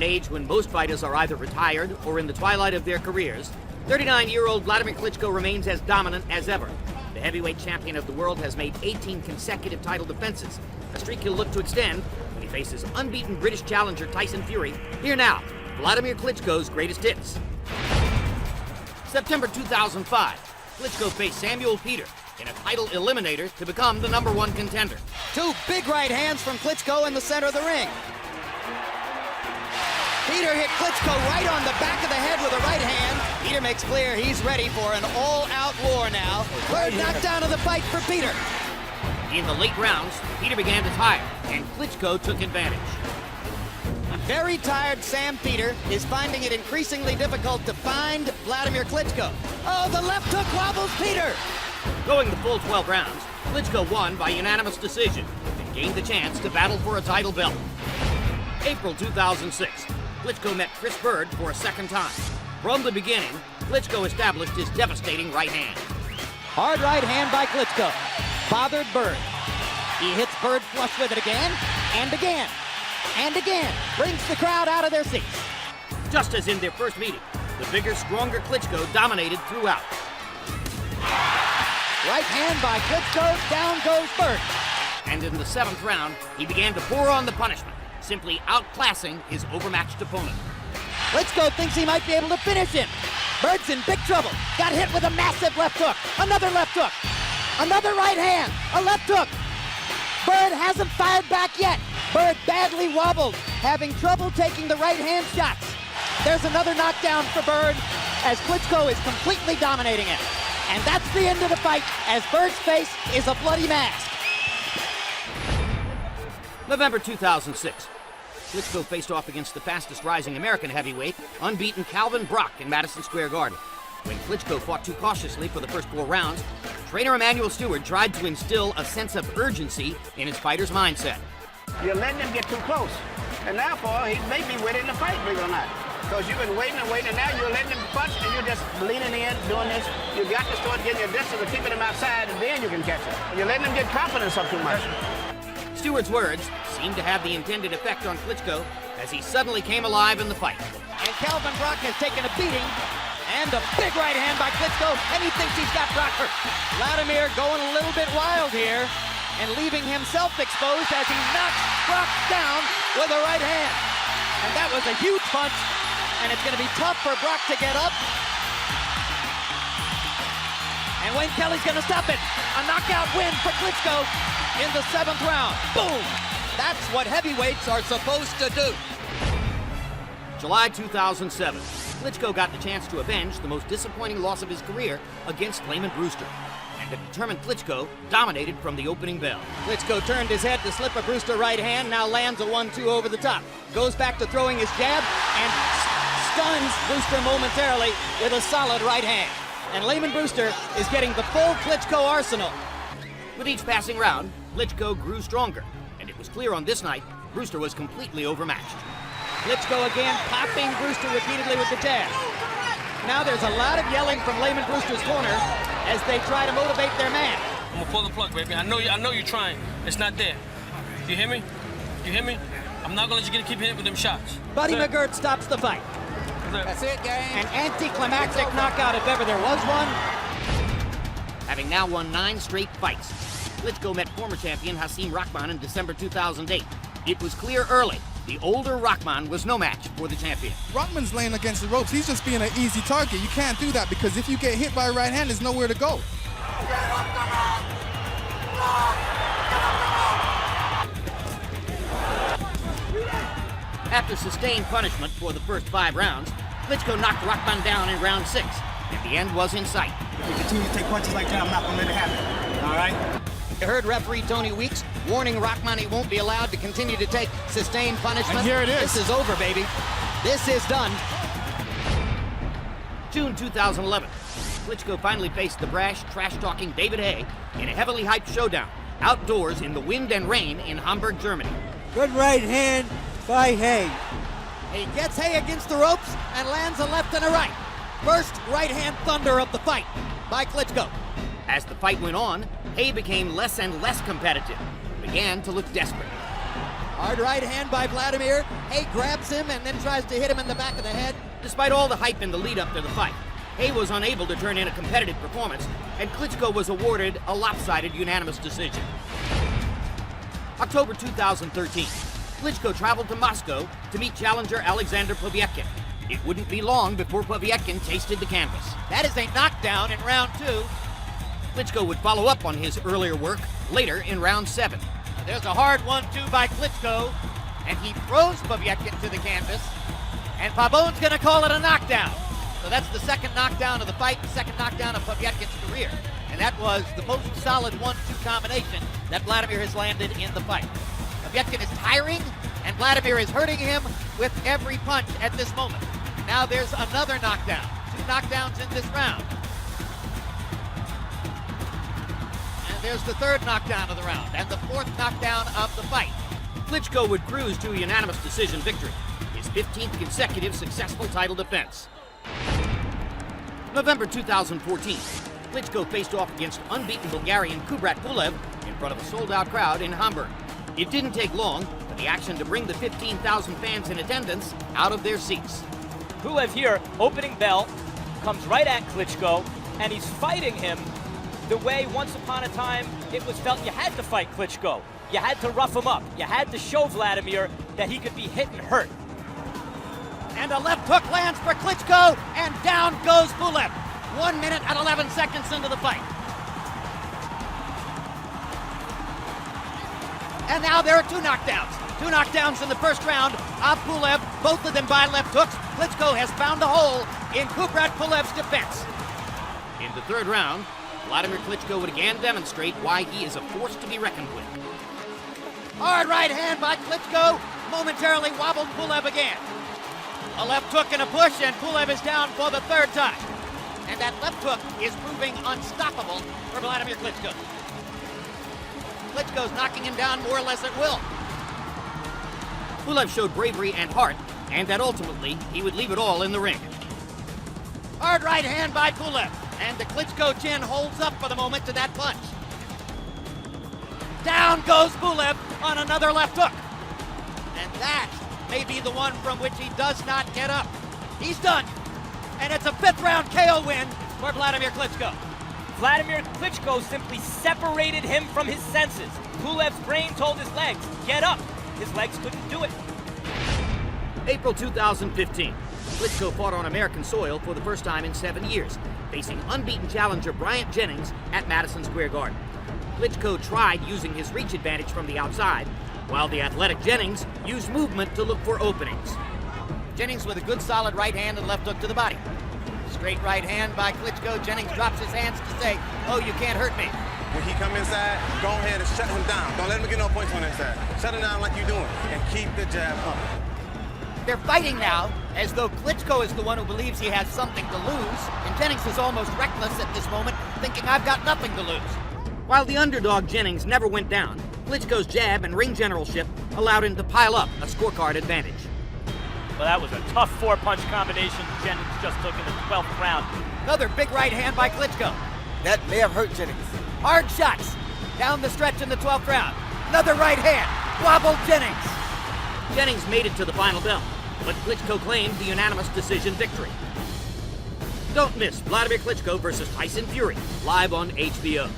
an age when most fighters are either retired or in the twilight of their careers, 39-year-old Wladimir Klitschko remains as dominant as ever. The heavyweight champion of the world has made 18 consecutive title defenses, a streak he'll look to extend when he faces unbeaten British challenger Tyson Fury. Here now, Wladimir Klitschko's greatest hits. September 2005, Klitschko faced Samuel Peter in a title eliminator to become the #1 contender. Two big right hands from Klitschko in the center of the ring. Peter hit Klitschko right on the back of the head with a right hand. Peter makes clear he's ready for an all-out war now. Third knockdown of the fight for Peter. In the late rounds, Peter began to tire, and Klitschko took advantage. Very tired Sam Peter is finding it increasingly difficult to find Wladimir Klitschko. Oh, the left hook wobbles Peter. Going the full 12 rounds, Klitschko won by unanimous decision and gained the chance to battle for a title belt. April 2006, Klitschko met Chris Bird for a second time. From the beginning, Klitschko established his devastating right hand. Hard right hand by Klitschko. Bothered Bird. He hits Bird flush with it again, and again, and again. Brings the crowd out of their seats. Just as in their first meeting, the bigger, stronger Klitschko dominated throughout. Right hand by Klitschko, down goes Bird. And in the 7th round, he began to pour on the punishment, simply outclassing his overmatched opponent. Klitschko thinks he might be able to finish him. Bird's in big trouble. Got hit with a massive left hook. Another left hook. Another right hand. A left hook. Bird hasn't fired back yet. Bird badly wobbled, having trouble taking the right hand shots. There's another knockdown for Bird as Klitschko is completely dominating it. And that's the end of the fight as Bird's face is a bloody mask. November 2006. Klitschko faced off against the fastest rising American heavyweight, unbeaten Calvin Brock in Madison Square Garden. When Klitschko fought too cautiously for the first 4 rounds, trainer Emanuel Stewart tried to instill a sense of urgency in his fighter's mindset. You're letting him get too close. And therefore, he may be winning the fight, believe it or not. Because you've been waiting and waiting, and now you're letting him punch, and you're just leaning in, doing this. You got to start getting your distance and keeping him outside, and then you can catch him. You're letting him get confidence up too much. Stewart's words seemed to have the intended effect on Klitschko as he suddenly came alive in the fight. And Calvin Brock has taken a beating, and a big right hand by Klitschko, and he thinks he's got Brock hurt. Wladimir going a little bit wild here, and leaving himself exposed as he knocks Brock down with a right hand. And that was a huge punch, and it's going to be tough for Brock to get up. And Wayne Kelly's going to stop it. A knockout win for Klitschko in the 7th round. Boom! That's what heavyweights are supposed to do. July 2007, Klitschko got the chance to avenge the most disappointing loss of his career against Layman Brewster. And the determined Klitschko dominated from the opening bell. Klitschko turned his head to slip a Brewster right hand, now lands a 1-2 over the top. Goes back to throwing his jab and stuns Brewster momentarily with a solid right hand. And Layman Brewster is getting the full Klitschko arsenal. With each passing round, Klitschko grew stronger, and it was clear on this night Brewster was completely overmatched. Klitschko again popping Brewster repeatedly with the jab. Now there's a lot of yelling from Layman Brewster's corner as they try to motivate their man. I'm gonna pull the plug, baby. I know you're trying. It's not there. You hear me? You hear me? I'm not gonna let you keep hitting with them shots. Buddy McGirt stops the fight. That's it, gang. An anticlimactic knockout if ever there was one. Having now won 9 straight fights, Klitschko met former champion Hasim Rahman in December 2008. It was clear early the older Rahman was no match for the champion. Rahman's laying against the ropes. He's just being an easy target. You can't do that because if you get hit by a right hand, there's nowhere to go. After sustained punishment for the first 5 rounds, Klitschko knocked Rahman down in round 6, and the end was in sight. If you continue to take punches like that, I'm not going to let it happen. All right? You heard referee Tony Weeks warning Rahman he won't be allowed to continue to take sustained punishment. And here it is. This is over, baby. This is done. June 2011, Klitschko finally faced the brash, trash-talking David Haye in a heavily hyped showdown outdoors in the wind and rain in Hamburg, Germany. Good right hand by Haye. He gets Haye against the ropes and lands a left and a right. First right hand thunder of the fight by Klitschko. As the fight went on, Haye became less and less competitive and began to look desperate. Hard right hand by Wladimir. Hay grabs him and then tries to hit him in the back of the head. Despite all the hype in the lead-up to the fight, Hay was unable to turn in a competitive performance, and Klitschko was awarded a lopsided unanimous decision. October 2013, Klitschko traveled to Moscow to meet challenger Alexander Povetkin. It wouldn't be long before Povetkin tasted the canvas. That is a knockdown in round 2. Klitschko would follow up on his earlier work later in round 7. There's a hard 1-2 by Klitschko, and he throws Povetkin to the canvas, and Pabon's gonna call it a knockdown. So that's the second knockdown of the fight, the second knockdown of Povetkin's career. And that was the most solid 1-2 combination that Wladimir has landed in the fight. Povetkin is tiring, and Wladimir is hurting him with every punch at this moment. Now there's another knockdown. 2 knockdowns in this round. And there's the third knockdown of the round, and the fourth knockdown of the fight. Klitschko would cruise to a unanimous decision victory, his 15th consecutive successful title defense. November 2014, Klitschko faced off against unbeaten Bulgarian Kubrat Pulev in front of a sold-out crowd in Hamburg. It didn't take long for the action to bring the 15,000 fans in attendance out of their seats. Pulev here, opening bell, comes right at Klitschko, and he's fighting him the way once upon a time it was felt you had to fight Klitschko. You had to rough him up. You had to show Wladimir that he could be hit and hurt. And a left hook lands for Klitschko, and down goes Pulev. 1 minute and 11 seconds into the fight. And now there are 2 knockdowns. 2 knockdowns in the first round of Pulev, both of them by left hooks. Klitschko has found a hole in Kubrat Pulev's defense. In the third round, Wladimir Klitschko would again demonstrate why he is a force to be reckoned with. Hard right hand by Klitschko, momentarily wobbled Pulev again. A left hook and a push, and Pulev is down for the third time. And that left hook is proving unstoppable for Wladimir Klitschko. Klitschko's knocking him down more or less at will. Pulev showed bravery and heart, and that ultimately he would leave it all in the ring. Hard right hand by Pulev, and the Klitschko chin holds up for the moment to that punch. Down goes Pulev on another left hook. And that may be the one from which he does not get up. He's done. And it's a 5th round KO win for Wladimir Klitschko. Wladimir Klitschko simply separated him from his senses. Pulev's brain told his legs, get up. His legs couldn't do it. April 2015, Klitschko fought on American soil for the first time in 7 years, facing unbeaten challenger Bryant Jennings at Madison Square Garden. Klitschko tried using his reach advantage from the outside, while the athletic Jennings used movement to look for openings. Jennings with a good solid right hand and left hook to the body. Straight right hand by Klitschko. Jennings drops his hands to say, oh, you can't hurt me. When he come inside, go ahead and shut him down. Don't let him get no points on the inside. Shut him down like you're doing, and keep the jab up. They're fighting now as though Klitschko is the one who believes he has something to lose, and Jennings is almost reckless at this moment, thinking I've got nothing to lose. While the underdog Jennings never went down, Klitschko's jab and ring generalship allowed him to pile up a scorecard advantage. Well, that was a tough 4-punch combination Jennings just took in the 12th round. Another big right hand by Klitschko. That may have hurt Jennings. Hard shots down the stretch in the 12th round. Another right hand. Wobbled Jennings. Jennings made it to the final bell, but Klitschko claimed the unanimous decision victory. Don't miss Wladimir Klitschko versus Tyson Fury, live on HBO.